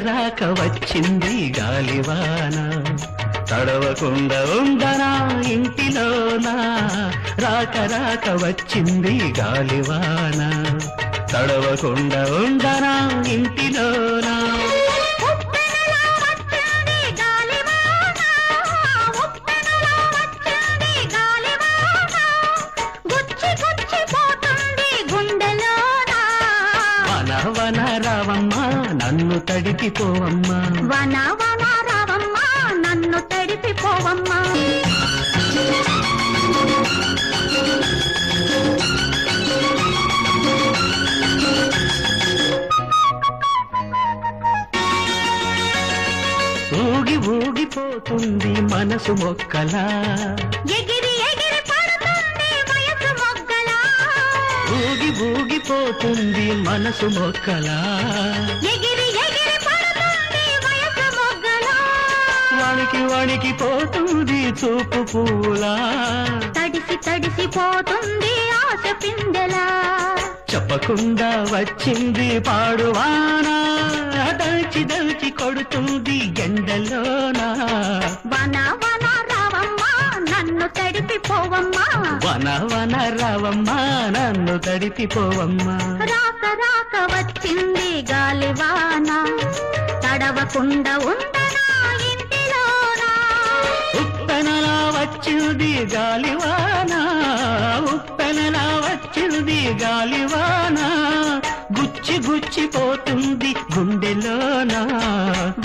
రాక వచ్చింది గాలివాన తడవకుండా ఉండనా ఇంటిలోనా రాక రాక వచ్చింది గాలివాన తడవకుండా ఉండనా ఇంటిలోనా వన రావమ్మా నన్ను తడిపిపోవమ్మా వన వన రావమ్మా నన్ను తడిపిపోవమ్మా ఊగి ఊగిపోతుంది మనసు మొక్కలా ఎగిరి ఎగిరి పడుతుంది వయసు మొగ్గలా ఊగి ఊగిపోతుంది మనసు మొక్కలా ఎగిరి ఎగిరి పడుతుంది వయసు మొగ్గలా వణికి వణికిపోతుంది చూపు పూలా తడిసి తడిసిపోతుంది ఆశ పిందెలా చెప్పకుండా వచ్చింది పాడువానా దల్చి దల్చి కొడుతుంది ఎండలోనా వన వన రావమ్మా నన్ను తడిపిపోవమ్మా వన వన రావమ్మా నన్ను తడిపిపోవమ్మా రాక రాక వచ్చింది గాలివాన తడవకుండా ఉండనా ఇంటిలోనా ఉప్పెనలా వచ్చింది గాలివాన ఉప్పెనలా వచ్చింది గాలివాన గుచ్చి గుచ్చిపోతుంది గుండెలోనా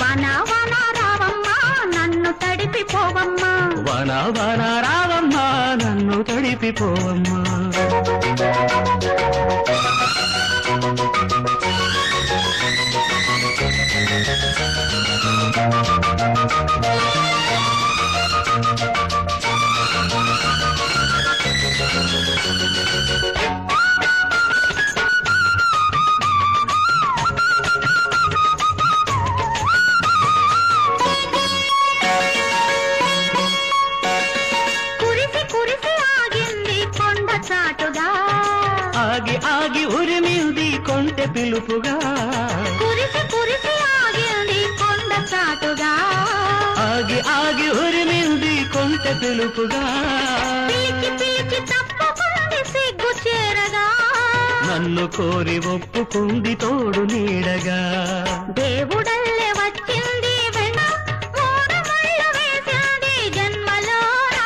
వన వన రావమ్మా నన్ను తడిపిపోవమ్మా వన వన రావమ్మా నన్ను తడిపిపోవమ్మా కురిసి కురిసి ఆగింది కొండ చాటుగా ఆగి ఆగి ఉరిమింది కొంటె పిలుపుగా కురిసి కురిసి ఆగింది కొండ చాటుగా ఆగి ఆగి ఉరిమింది కొంటె పిలుపుగా పిలిచి పిలిచి తప్పుకుంది సిగ్గు చేరగా నన్ను కోరి ఒప్పుకుంది తోడు నీడగా దేవుడల్లే వచ్చింది వెన్న మూడు ముళ్ళు వేసింది జన్మలోనా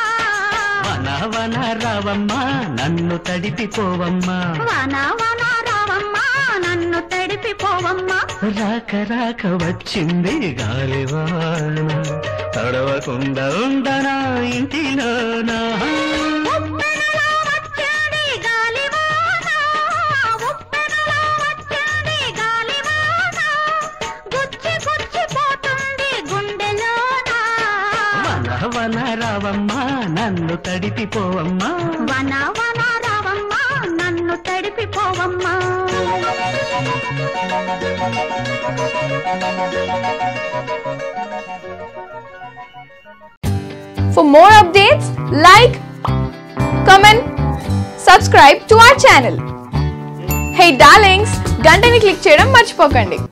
వన వన రావమ్మా నన్ను తడిపిపోవమ్మా వన వన రావమ్మా నన్ను తడిపిపోవమ్మా రాక రాక వచ్చింది గాలివాన తడవకుండా ఉండనా ఇంటిలోనా ఉప్పెనలా వచ్చింది గాలివాన ఉప్పెనలా వచ్చింది గాలివాన గుచ్చి గుచ్చిపోతుంది గుండెలోనా వన వన రావమ్మా నన్ను తడిపిపోవమ్మా వన వన రావమ్మా నన్ను తడిపిపోవమ్మా For more updates, like, comment, subscribe to our channel. Hey darlings, గంటని click చేయడం మర్చిపోకండి.